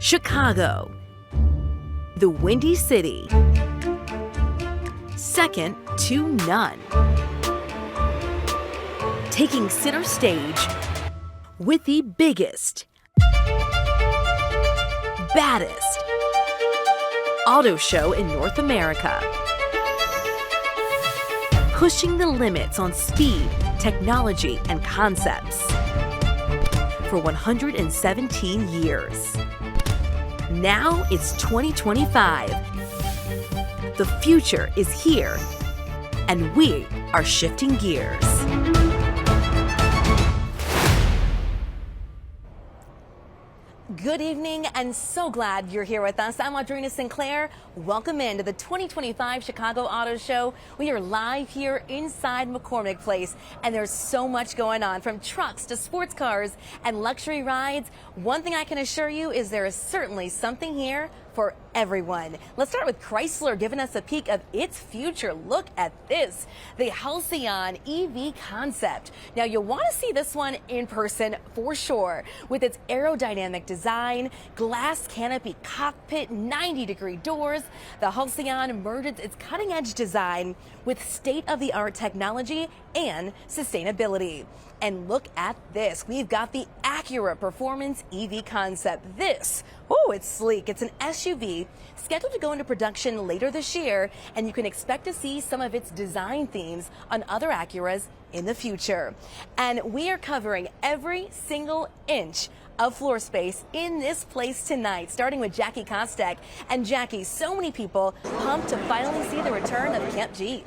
Chicago, the Windy City, second to none. Taking center stage with the biggest, baddest auto show in North America. Pushing the limits on speed, technology, and concepts for 117 years. Now it's 2025. The future is here, and we are shifting gears. Good evening, and so glad you're here with us. I'm Audrina Sinclair. Welcome into the 2025 Chicago Auto Show. We are live here inside McCormick Place, and there's so much going on, from trucks to sports cars and luxury rides. One thing I can assure you is there is certainly something here for everyone. Let's start with Chrysler giving us a peek of its future. Look at this, the Halcyon EV concept. Now, you'll want to see this one in person for sure, with its aerodynamic design, glass canopy cockpit, 90-degree doors. The Halcyon merges its cutting-edge design with state-of-the-art technology and sustainability. And look at this. We've got the Acura Performance EV concept. This, it's sleek. It's an SUV scheduled to go into production later this year, and you can expect to see some of its design themes on other Acuras in the future. And we are covering every single inch of floor space in this place tonight, starting with Jackie Kostek. And Jackie, so many people pumped to finally see the return of Camp Jeep.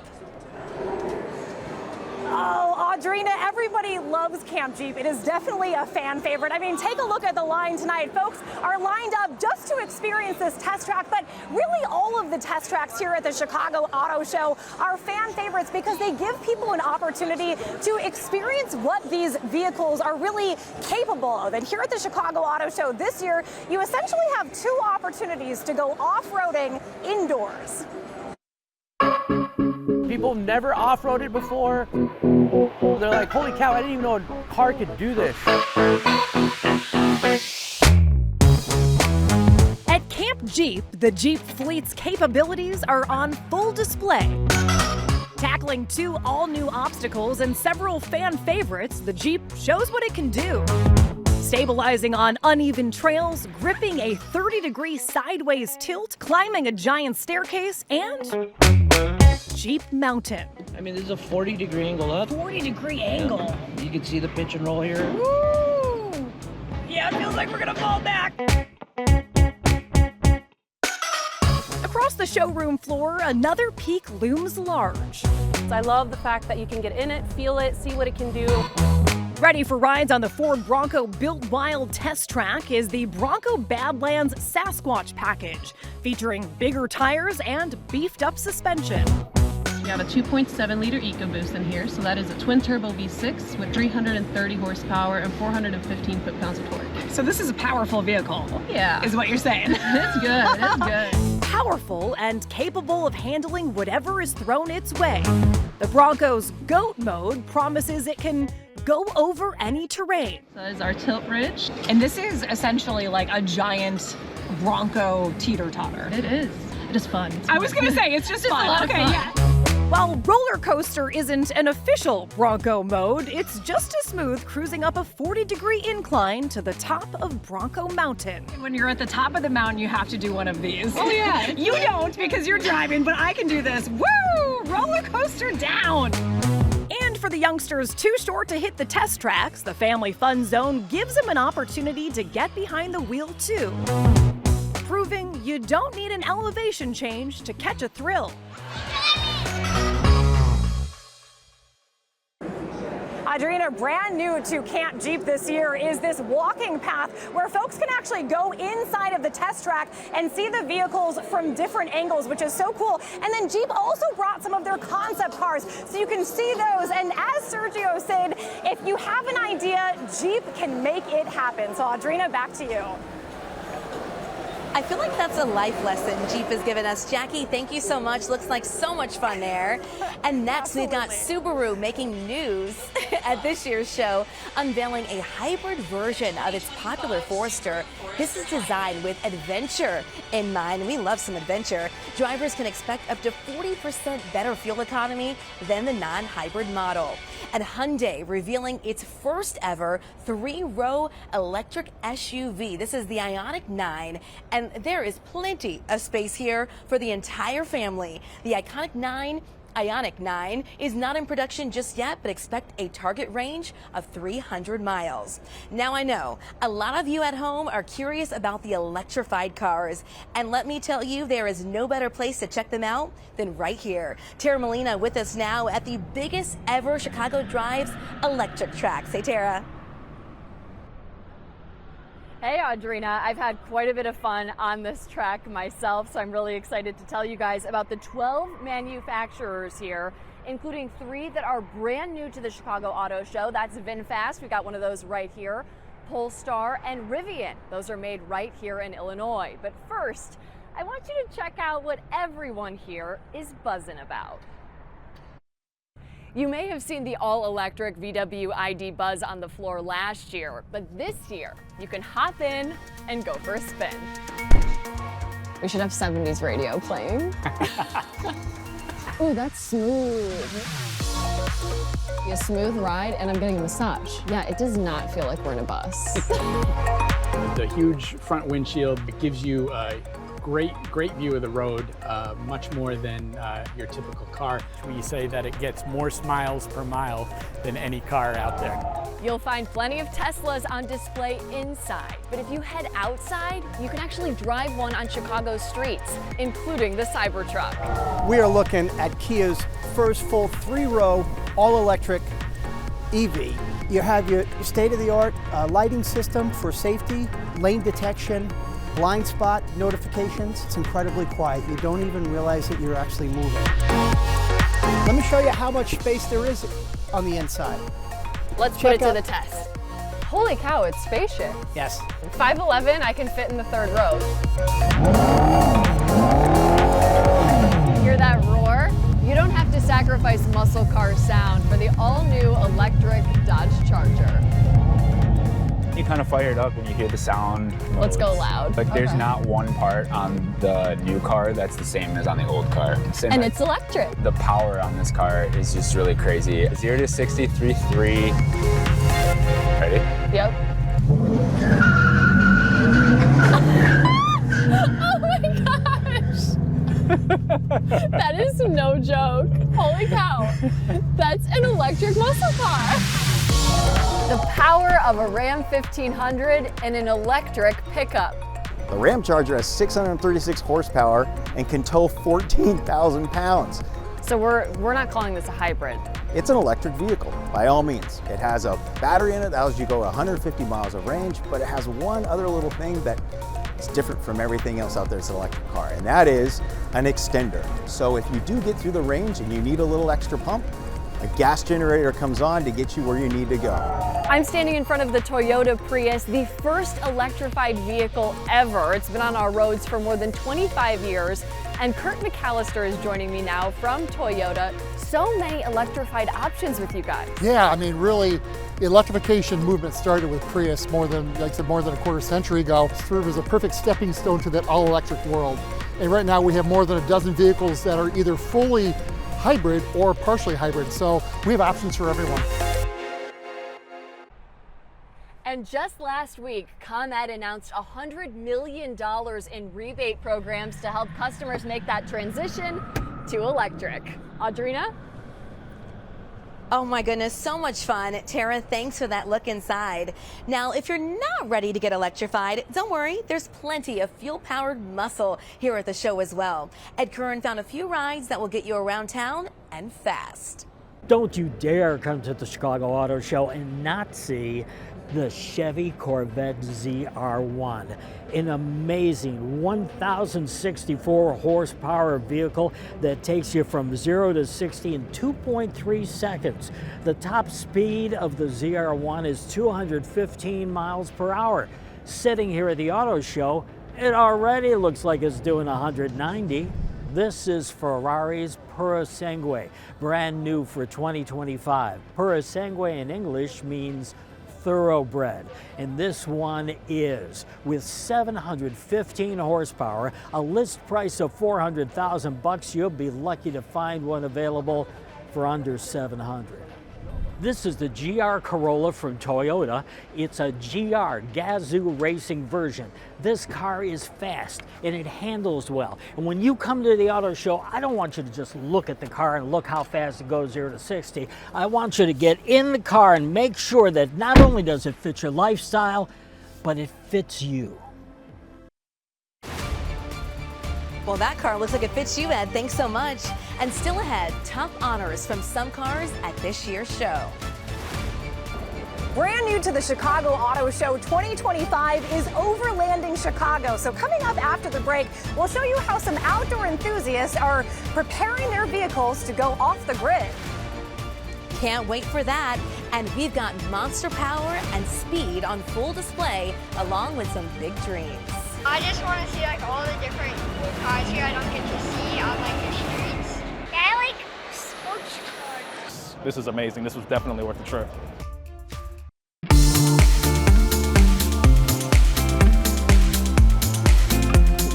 Oh, Audrina, everybody loves Camp Jeep. It is definitely a fan favorite. I mean, take a look at the line tonight. Folks are lined up just to experience this test track, but really all of the test tracks here at the Chicago Auto Show are fan favorites because they give people an opportunity to experience what these vehicles are really capable of. And here at the Chicago Auto Show this year, you essentially have two opportunities to go off-roading indoors. People have never off-roaded before. They're like, holy cow, I didn't even know a car could do this. At Camp Jeep, the Jeep fleet's capabilities are on full display. Tackling two all-new obstacles and several fan favorites, the Jeep shows what it can do. Stabilizing on uneven trails, gripping a 30-degree sideways tilt, climbing a giant staircase, and Jeep Mountain. I mean, this is a 40-degree angle up. 40-degree angle. You can see the pitch and roll here. Woo! Yeah, it feels like we're gonna fall back. Across the showroom floor, another peak looms large. I love the fact that you can get in it, feel it, see what it can do. Ready for rides on the Ford Bronco Built Wild test track is the Bronco Badlands Sasquatch package, featuring bigger tires and beefed up suspension. We have a 2.7-liter EcoBoost in here, so that is a twin-turbo V6 with 330 horsepower and 415 foot-pounds of torque. So this is a powerful vehicle. Oh, yeah. Is what you're saying. It's good, it's good. Powerful and capable of handling whatever is thrown its way. The Bronco's GOAT mode promises it can go over any terrain. So that is our tilt bridge. And this is essentially like a giant Bronco teeter-totter. It is. It is fun. I was going to say, it's just fun. a lot of fun. Yeah. While roller coaster isn't an official Bronco mode, it's just as smooth cruising up a 40-degree incline to the top of Bronco Mountain. When you're at the top of the mountain, you have to do one of these. Oh, yeah. You don't because you're driving, but I can do this. Woo! Roller coaster down! And for the youngsters too short to hit the test tracks, the Family Fun Zone gives them an opportunity to get behind the wheel too, proving you don't need an elevation change to catch a thrill. Audrina, brand new to Camp Jeep this year is this walking path where folks can actually go inside of the test track and see the vehicles from different angles, which is so cool. And then Jeep also brought some of their concept cars, so you can see those. And as Sergio said, if you have an idea, Jeep can make it happen. So Audrina, back to you. I feel like that's a life lesson Jeep has given us. Jackie, thank you so much. Looks like so much fun there. And next, we've got Subaru making news at this year's show, unveiling a hybrid version of its popular Forester. This is designed with adventure in mind. We love some adventure. Drivers can expect up to 40% better fuel economy than the non-hybrid model. And Hyundai revealing its first ever 3-row electric SUV. This is the Ioniq 9, and there is plenty of space here for the entire family. The Ioniq 9 is not in production just yet, but expect a target range of 300 miles. Now I know a lot of you at home are curious about the electrified cars, and let me tell you, there is no better place to check them out than right here. Tara Molina with us now at the biggest ever Chicago Drives electric track. Say, Tara. Hey Audrina, I've had quite a bit of fun on this track myself, so I'm really excited to tell you guys about the 12 manufacturers here, including 3 that are brand new to the Chicago Auto Show. That's VinFast, we got one of those right here, Polestar, and Rivian. Those are made right here in Illinois. But first, I want you to check out what everyone here is buzzing about. You may have seen the all-electric VW ID Buzz on the floor last year, but this year, you can hop in and go for a spin. We should have 70s radio playing. Ooh, that's smooth. A smooth ride, and I'm getting a massage. Yeah, it does not feel like we're in a bus. The huge front windshield gives you a great view of the road, much more than your typical car. We say that it gets more miles per mile than any car out there. You'll find plenty of Teslas on display inside, but if you head outside, you can actually drive one on Chicago's streets, including the Cybertruck. We are looking at Kia's first full 3-row all-electric EV. You have your state-of-the-art lighting system for safety, lane detection, blind spot notifications. It's incredibly quiet. You don't even realize that you're actually moving. Let me show you how much space there is on the inside. Let's put it to the test. Holy cow, it's spacious. Yes. 5'11", I can fit in the 3rd row. Hear that roar? You don't have to sacrifice muscle car sound for the all-new electric Dodge Charger. You kind of fire it up and you hear the sound. Let's go loud. Like there's Okay. not one part on the new car that's the same as on the old car. And it's electric. The power on this car is just really crazy. 0 to 60, 3.3. Ready? Yep. Oh my gosh! That is no joke. Holy cow. That's an electric muscle car. The power of a Ram 1500 and an electric pickup. The Ram Charger has 636 horsepower and can tow 14,000 pounds. So we're not calling this a hybrid. It's an electric vehicle, by all means. It has a battery in it that allows you to go 150 miles of range, but it has one other little thing that is different from everything else out there that's an electric car, and that is an extender. So if you do get through the range and you need a little extra pump, a gas generator comes on to get you where you need to go. I'm standing in front of the Toyota Prius, the first electrified vehicle ever. It's been on our roads for more than 25 years. And Kurt McAllister is joining me now from Toyota. So many electrified options with you guys. Yeah, I mean, really, the electrification movement started with Prius more than, like I said, more than a quarter century ago. It served as a perfect stepping stone to that all-electric world. And right now we have more than a dozen vehicles that are either fully hybrid or partially hybrid, so we have options for everyone. And just last week, ComEd announced $100 million in rebate programs to help customers make that transition to electric. Audrina? Oh my goodness, so much fun. Tara, thanks for that look inside. Now, if you're not ready to get electrified, don't worry, there's plenty of fuel-powered muscle here at the show as well. Ed Curran found a few rides that will get you around town and fast. Don't you dare come to the Chicago Auto Show and not see the Chevy Corvette ZR1, an amazing 1,064 horsepower vehicle that takes you from 0 to 60 in 2.3 seconds. The top speed of the ZR1 is 215 miles per hour. Sitting here at the auto show, It already looks like it's doing 190. This is Ferrari's Purosangue, brand new for 2025. Purosangue in English means thoroughbred, and this one is. With 715 horsepower, a list price of $400,000, you'll be lucky to find one available for under $700. This is the GR Corolla from Toyota. It's a GR Gazoo racing version. This car is fast and it handles well. And when you come to the auto show, I don't want you to just look at the car and look how fast it goes 0 to 60. I want you to get in the car and make sure that not only does it fit your lifestyle, but it fits you. Well, that car looks like it fits you, Ed. Thanks so much. And still ahead, top honors from some cars at this year's show. Brand new to the Chicago Auto Show 2025 is Overlanding Chicago. So coming up after the break, we'll show you how some outdoor enthusiasts are preparing their vehicles to go off the grid. Can't wait for that. And we've got monster power and speed on full display, along with some big dreams. I just want to see like all the different cars here I don't get to see on like the streets. Yeah, I like sports cars. This is amazing. This was definitely worth the trip.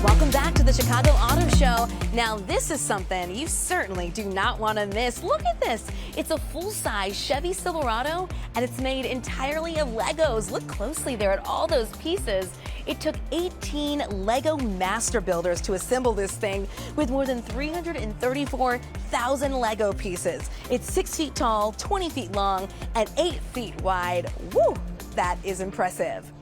Welcome back to the Chicago Auto Show. Now, this is something you certainly do not want to miss. Look at this. It's a full-size Chevy Silverado, and it's made entirely of Legos. Look closely there at all those pieces. It took 18 Lego master builders to assemble this thing with more than 334,000 Lego pieces. It's 6 feet tall, 20 feet long, and 8 feet wide. Woo, that is impressive.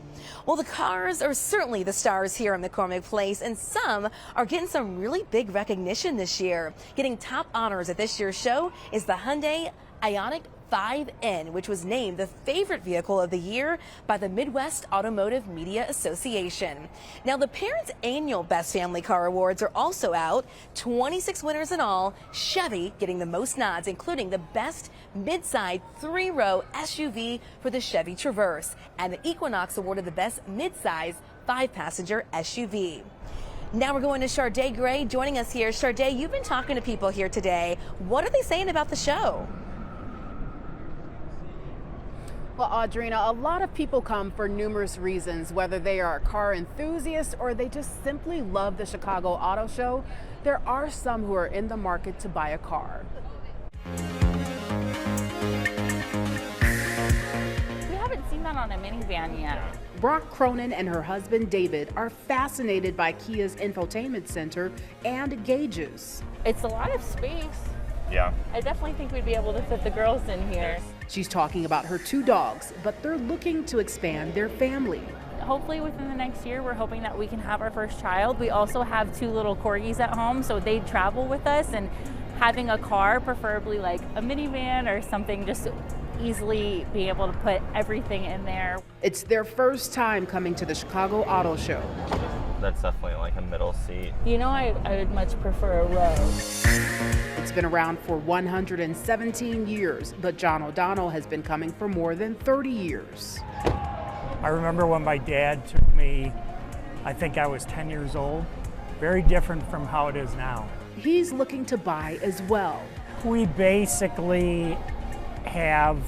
Well, the cars are certainly the stars here at McCormick Place, and some are getting some really big recognition this year. Getting top honors at this year's show is the Hyundai Ioniq 5N, which was named the favorite vehicle of the year by the Midwest Automotive Media Association. Now, the Parents' Annual Best Family Car Awards are also out. 26 winners in all, Chevy getting the most nods, including the Best Mid-Side 3-Row SUV for the Chevy Traverse, and the Equinox awarded the Best Mid-Size 5-Passenger SUV. Now we're going to Sharday Gray joining us here. Sharday, you've been talking to people here today. What are they saying about the show? Well, Audrina, a lot of people come for numerous reasons, whether they are car enthusiasts or they just simply love the Chicago Auto Show. There are some who are in the market to buy a car. We haven't seen that on a minivan yet. Brock Cronin and her husband David are fascinated by Kia's infotainment center and gauges. It's a lot of space. Yeah. I definitely think we'd be able to fit the girls in here. She's talking about her 2 dogs, but they're looking to expand their family. Hopefully within the next year, we're hoping that we can have our first child. We also have 2 little corgis at home, so they travel with us, and having a car, preferably like a minivan or something, just easily be able to put everything in there. It's their first time coming to the Chicago Auto Show. That's definitely like a middle seat. You know, I would much prefer a row. It's been around for 117 years, but John O'Donnell has been coming for more than 30 years. I remember when my dad took me, I think I was 10 years old. Very different from how it is now. He's looking to buy as well. We basically have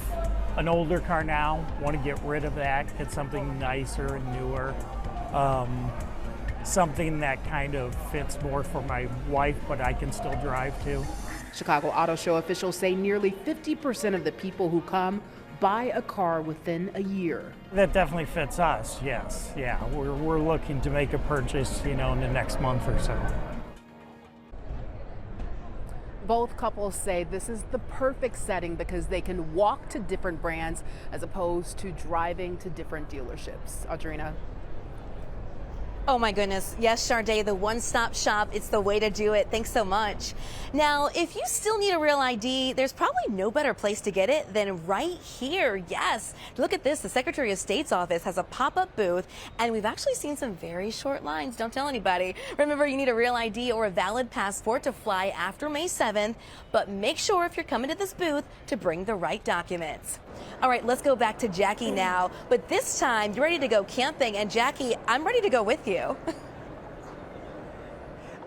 an older car now, want to get rid of that, get something nicer and newer. Something that kind of fits more for my wife, but I can still drive to. Chicago Auto Show officials say nearly 50% of the people who come buy a car within a year. That definitely fits us, yes. Yeah, we're looking to make a purchase, in the next month or so. Both couples say this is the perfect setting because they can walk to different brands as opposed to driving to different dealerships. Audrina. Oh my goodness. Yes, Sharday, the one-stop shop. It's the way to do it. Thanks so much. Now, if you still need a real ID, there's probably no better place to get it than right here. Yes. Look at this. The Secretary of State's office has a pop-up booth, and we've actually seen some very short lines. Don't tell anybody. Remember, you need a real ID or a valid passport to fly after May 7th, but make sure if you're coming to this booth to bring the right documents. All right, let's go back to Jackie now. But this time, you're ready to go camping. And Jackie, I'm ready to go with you.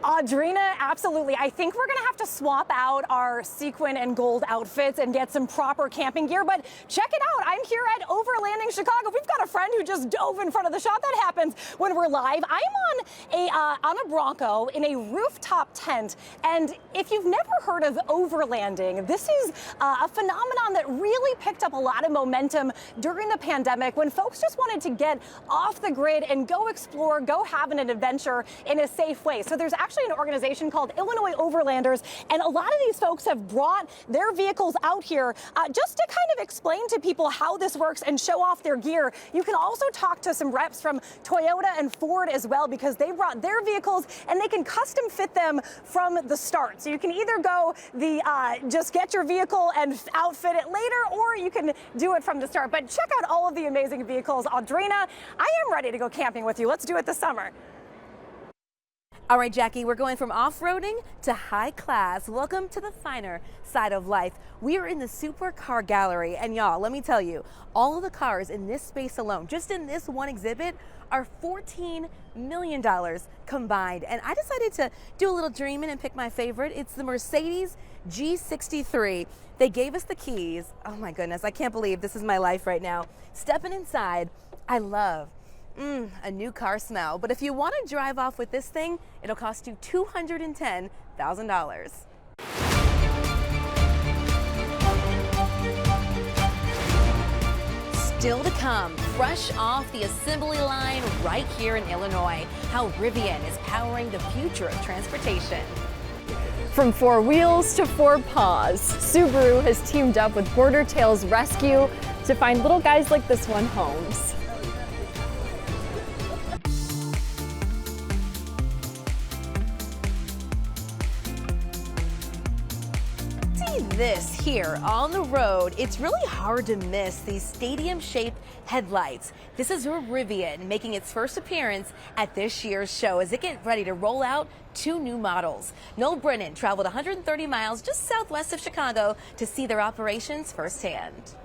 Audrina, absolutely. I think we're going to have to swap out our sequin and gold outfits and get some proper camping gear. But check it out. I'm here at Overlanding Chicago. We've got a friend who just dove in front of the shot. That happens when we're live. I'm on a Bronco in a rooftop tent. And if you've never heard of overlanding, this is a phenomenon that really picked up a lot of momentum during the pandemic when folks just wanted to get off the grid and go explore, go have an adventure in a safe way. So there's actually an organization called Illinois Overlanders, and a lot of these folks have brought their vehicles out here just to kind of explain to people how this works and show off their gear. You can also talk to some reps from Toyota and Ford as well, because they brought their vehicles and they can custom fit them from the start. So you can either go the just get your vehicle and outfit it later, or you can do it from the start. But check out all of the amazing vehicles. Audrina, I am ready to go camping with you. Let's do it this summer. All right, Jackie, we're going from off-roading to high class. Welcome to the finer side of life. We are in the supercar gallery, and y'all, let me tell you, all of the cars in this space alone, just in this one exhibit, are $14 million combined. And I decided to do a little dreaming and pick my favorite. It's the Mercedes G63. They gave us the keys. Oh my goodness, I can't believe this is my life right now. Stepping inside, I love a new car smell. But if you want to drive off with this thing, it'll cost you $210,000. Still to come, fresh off the assembly line right here in Illinois, how Rivian is powering the future of transportation. From 4 wheels to 4 paws, Subaru has teamed up with Border Tails Rescue to find little guys like this one homes. This here on the road, it's really hard to miss these stadium-shaped headlights. This is Rivian making its first appearance at this year's show as it gets ready to roll out 2 new models. Noel Brennan traveled 130 miles just southwest of Chicago to see their operations firsthand.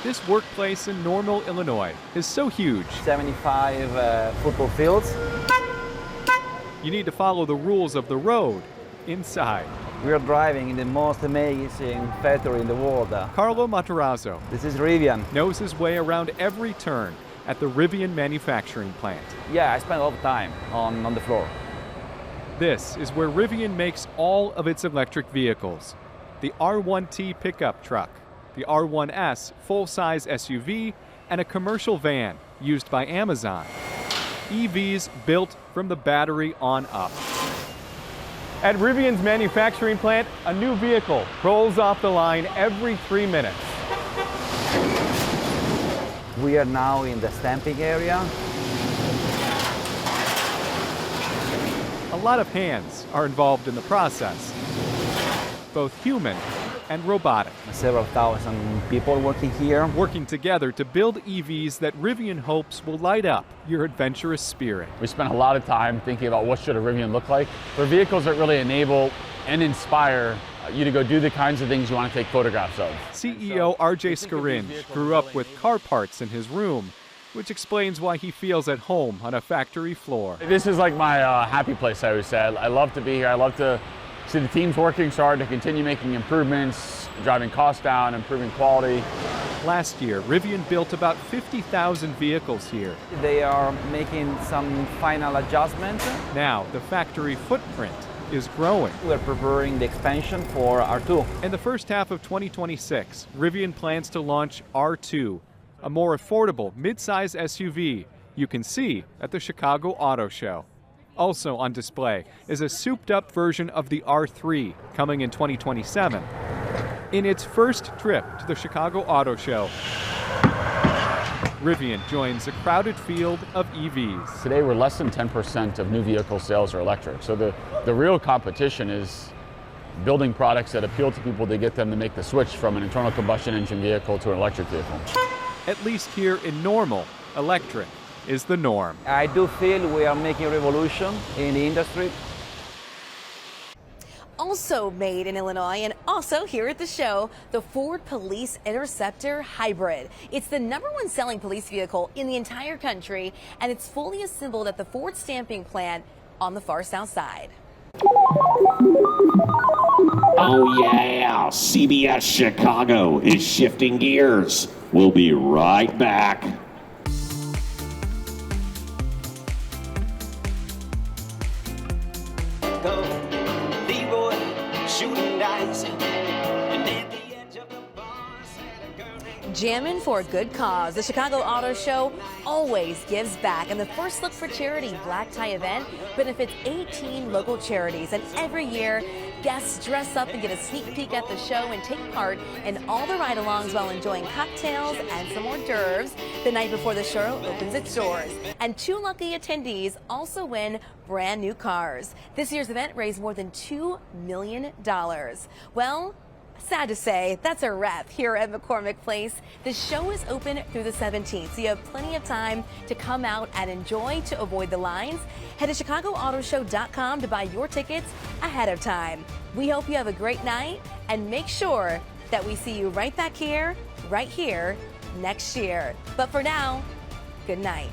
This workplace in Normal, Illinois is so huge. 75 football fields. You need to follow the rules of the road inside. We are driving in the most amazing factory in the world. Carlo Matarazzo. This is Rivian. Knows his way around every turn at the Rivian manufacturing plant. Yeah, I spend a lot of time on the floor. This is where Rivian makes all of its electric vehicles. The R1T pickup truck, the R1S full-size SUV, and a commercial van used by Amazon. EVs built from the battery on up. At Rivian's manufacturing plant, a new vehicle rolls off the line every 3 minutes. We are now in the stamping area. A lot of hands are involved in the process, both human and robotic. Several thousand people working here. Working together to build EVs that Rivian hopes will light up your adventurous spirit. We spent a lot of time thinking about what should a Rivian look like. They're vehicles that really enable and inspire you to go do the kinds of things you want to take photographs of. CEO RJ Scaringe grew up with car parts in his room, which explains why he feels at home on a factory floor. This is like my happy place, I always said. I love to be here. I love to see the team's working so hard to continue making improvements, driving costs down, improving quality. Last year, Rivian built about 50,000 vehicles here. They are making some final adjustments. Now, the factory footprint is growing. We're preparing the expansion for R2. In the first half of 2026, Rivian plans to launch R2, a more affordable mid-size SUV you can see at the Chicago Auto Show. Also on display is a souped-up version of the R3 coming in 2027. In its first trip to the Chicago Auto Show, Rivian joins a crowded field of EVs. Today we're less than 10% of new vehicle sales are electric. So the real competition is building products that appeal to people to get them to make the switch from an internal combustion engine vehicle to an electric vehicle. At least here in Normal, electric is the norm. I do feel we are making a revolution in the industry. also made in Illinois and also here at the show, the Ford Police Interceptor Hybrid. It's the #1 selling police vehicle in the entire country, and it's fully assembled at the Ford stamping plant on the far south side. Oh yeah, CBS Chicago is shifting gears. We'll be right back. Go, Leroy, shooting dice, and at the edge of the Jamming for a good cause. The Chicago Auto Show always gives back, and the First Look for Charity Black Tie event benefits 18 local charities. And every year, guests dress up and get a sneak peek at the show and take part in all the ride-alongs while enjoying cocktails and some hors d'oeuvres the night before the show opens its doors. And 2 lucky attendees also win brand new cars. This year's event raised more than $2 million. Well, sad to say, that's a wrap here at McCormick Place. The show is open through the 17th, so you have plenty of time to come out and enjoy to avoid the lines. Head to ChicagoAutoShow.com to buy your tickets ahead of time. We hope you have a great night, and make sure that we see you right back here, right here, next year. But for now, good night.